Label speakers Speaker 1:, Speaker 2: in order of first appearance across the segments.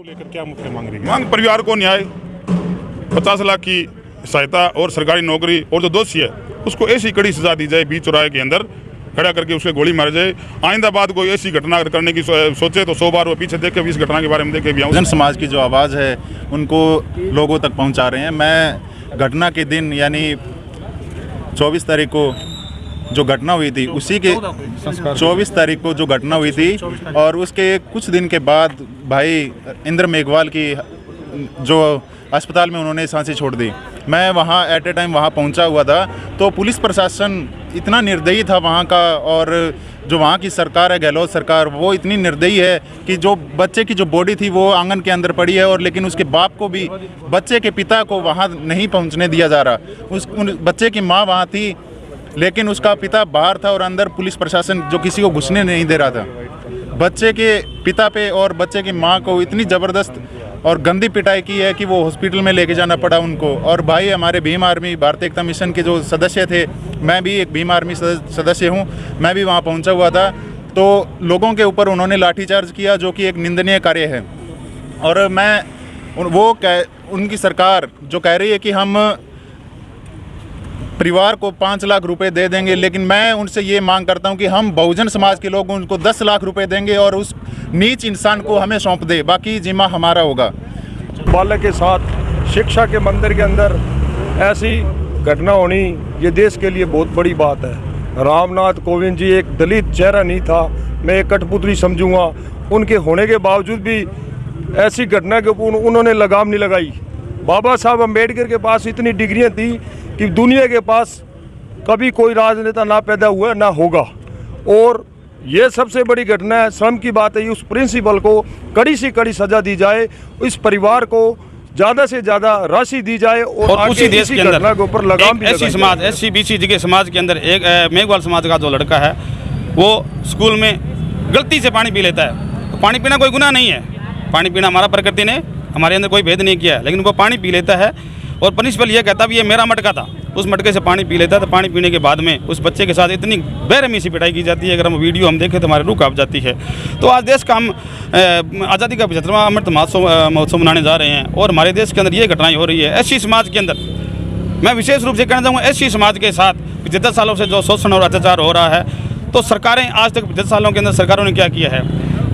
Speaker 1: लेकर क्या मुख्य मांग रही है?
Speaker 2: मांग परिवार को न्याय, 50 लाख की सहायता और सरकारी नौकरी, और जो दोषी है उसको ऐसी कड़ी सजा दी जाए, बीच चौराहे के अंदर खड़ा करके उसके गोली मार जाए। आइंदा बाद कोई ऐसी घटना करने की सोचे तो 100 बार वो पीछे देखे भी, इस घटना के बारे में देखे भी।
Speaker 3: बहुजन समाज की जो आवाज़ है उनको लोगों तक पहुंचा रहे हैं। मैं घटना के दिन यानी 24 तारीख को जो घटना हुई थी, उसी के 24 तारीख को जो घटना हुई थी और उसके कुछ दिन के बाद भाई इंद्र मेघवाल की जो अस्पताल में उन्होंने सांसें छोड़ दी, मैं वहाँ एट ए टाइम वहाँ पहुँचा हुआ था। तो पुलिस प्रशासन इतना निर्दयी था वहाँ का, और जो वहाँ की सरकार है, गहलोत सरकार, वो इतनी निर्दयी है कि जो बच्चे की जो बॉडी थी वो आंगन के अंदर पड़ी है, और लेकिन उसके बाप को भी, बच्चे के पिता को वहाँ नहीं पहुँचने दिया जा रहा। उन बच्चे की माँ वहाँ थी लेकिन उसका पिता बाहर था, और अंदर पुलिस प्रशासन जो किसी को घुसने नहीं दे रहा था। बच्चे के पिता पे और बच्चे की माँ को इतनी ज़बरदस्त और गंदी पिटाई की है कि वो हॉस्पिटल में लेके जाना पड़ा उनको। और भाई हमारे भीम आर्मी भारतीय एकता मिशन के जो सदस्य थे, मैं भी एक भीम आर्मी सदस्य हूँ, मैं भी वहाँ पहुँचा हुआ था। तो लोगों के ऊपर उन्होंने लाठीचार्ज किया, जो कि एक निंदनीय कार्य है। और उनकी सरकार जो कह रही है कि हम परिवार को 5 लाख रुपए दे देंगे, लेकिन मैं उनसे ये मांग करता हूं कि हम बहुजन समाज के लोग उनको 10 लाख रुपए देंगे और उस नीच इंसान को हमें सौंप दे, बाकी जिम्मा हमारा होगा।
Speaker 4: बालक के साथ शिक्षा के मंदिर के अंदर ऐसी घटना होनी, ये देश के लिए बहुत बड़ी बात है। रामनाथ कोविंद जी एक दलित चेहरा नहीं था, मैं एक कठपुतली समझूंगा। उनके होने के बावजूद भी ऐसी घटना के ऊपर उन्होंने लगाम नहीं लगाई। बाबा साहब अम्बेडकर के पास इतनी डिग्रियाँ थी कि दुनिया के पास कभी कोई राजनेता ना पैदा हुआ ना होगा। और ये सबसे बड़ी घटना है, श्रम की बात है। उस प्रिंसिपल को कड़ी से कड़ी सजा दी जाए, इस परिवार को ज़्यादा से ज़्यादा राशि दी जाए, और
Speaker 5: उसी देश के अंदर
Speaker 4: के ऊपर लगाम भी
Speaker 5: एससी समाज, एससी बीसी के समाज के अंदर एक मेघवाल समाज का जो लड़का है वो स्कूल में गलती से पानी पी लेता है। तो पानी पीना कोई गुनाह नहीं है, पानी पीना हमारा प्रकृति ने हमारे अंदर कोई भेद नहीं किया है, लेकिन वो पानी पी लेता है और प्रिंसिपल ये कहता भी ये मेरा मटका था, उस मटके से पानी पी लेता है। तो पानी पीने के बाद में उस बच्चे के साथ इतनी बेरहमी सी पिटाई की जाती है, अगर हम वीडियो हम देखें तो हमारे रूह कांप जाती है। तो आज देश का हम आज़ादी का 75वां अमृत महोत्सव मनाने जा रहे हैं, और हमारे देश के अंदर ये घटनाएं हो रही है। एससी समाज के अंदर मैं विशेष रूप से कहना चाहूँगा, एससी समाज के साथ 75 सालों से जो शोषण और अत्याचार हो रहा है, तो सरकारें आज तक 75 सालों के अंदर सरकारों ने क्या किया है?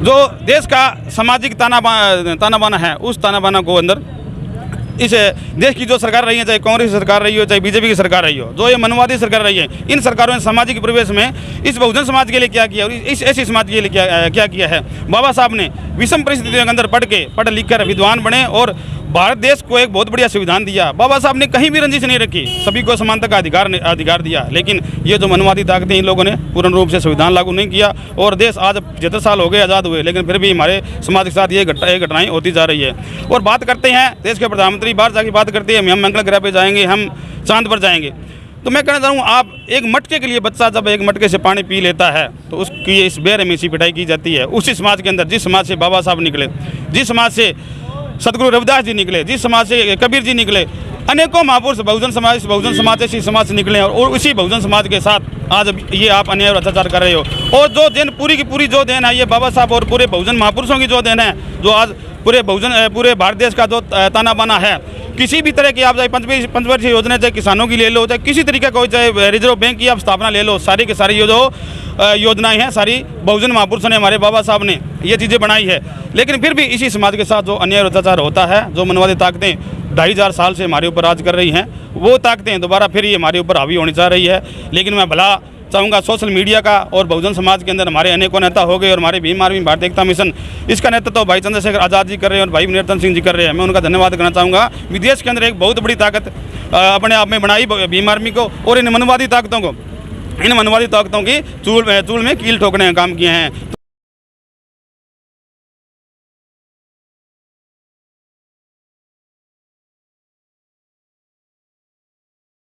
Speaker 5: जो देश का सामाजिक ताना बाना है, उस ताना बाना को अंदर इस देश की जो सरकार रही है, चाहे कांग्रेस की सरकार रही हो, चाहे बीजेपी की सरकार रही हो, जो ये मनवादी सरकार रही है, इन सरकारों ने सामाजिक परिवेश में इस बहुजन समाज के लिए क्या किया और इस ऐसी समाज के लिए क्या किया है। बाबा साहब ने विषम परिस्थितियों के अंदर पढ़ लिख कर विद्वान बने और भारत देश को एक बहुत बढ़िया संविधान दिया। बाबा साहब ने कहीं भी रंजिश नहीं रखी, सभी को समानता का अधिकार दिया। लेकिन ये जो मनवादी ताकतें, इन लोगों ने पूर्ण रूप से संविधान लागू नहीं किया, और देश आज 75 साल हो गए आज़ाद हुए, लेकिन फिर भी हमारे समाज के साथ ये घटनाएं होती जा रही है। और बात करते हैं देश के प्रधानमंत्री बाहर जाके बात करते हैं, हम मंगल ग्रह पे जाएंगे, हम चांद पर जाएंगे। तो मैं कहना चाहूँ, आप एक मटके के लिए, बच्चा जब एक मटके से पानी पी लेता है तो उसकी इस बेरहमी सी पिटाई की जाती है। उसी समाज के अंदर, जिस समाज से बाबा साहब निकले, जिस समाज से सदगुरु रविदास जी निकले, जिस समाज से कबीर जी निकले, अनेकों महापुरुष बहुजन समाज ऐसी समाज से निकले, और उसी बहुजन समाज के साथ आज ये आप अन्याय और अत्याचार कर रहे हो। और जो देन पूरी की पूरी जो देन है, ये बाबा साहब और पूरे बहुजन महापुरुषों की जो देन है, जो आज पूरे भारत देश का जो ताना बाना है, किसी भी तरह की आप चाहे पंचवर्षीय योजना, चाहे किसानों की ले लो, चाहे किसी तरीके का, चाहे रिजर्व बैंक की आप स्थापना ले लो, सारी की सारी ये जो योजनाएं हैं, सारी बहुजन महापुरुषों ने, हमारे बाबा साहब ने ये चीज़ें बनाई है। लेकिन फिर भी इसी समाज के साथ जो अन्याय और अत्याचार होता है, जो मनवादी ताकतें 2500 साल से हमारे ऊपर राज कर रही हैं, वो ताकतें दोबारा फिर ये हमारे ऊपर हावी होनी चाह रही है। लेकिन मैं भला चाहूँगा सोशल मीडिया का, और बहुजन समाज के अंदर हमारे अनेकों नेता हो गए, और हमारे भीम आर्मी भारतीय एकता मिशन, इसका नेतृत्व तो भाई चंद्रशेखर आज़ाद जी कर रहे हैं और भाई निरतन सिंह जी कर रहे हैं। मैं उनका धन्यवाद करना चाहूँगा। विदेश के अंदर एक बहुत बड़ी ताकत अपने आप में बनाई भीम आर्मी को, और इन मनवादी ताकतों की चूल में कील ठोकने का काम किए हैं।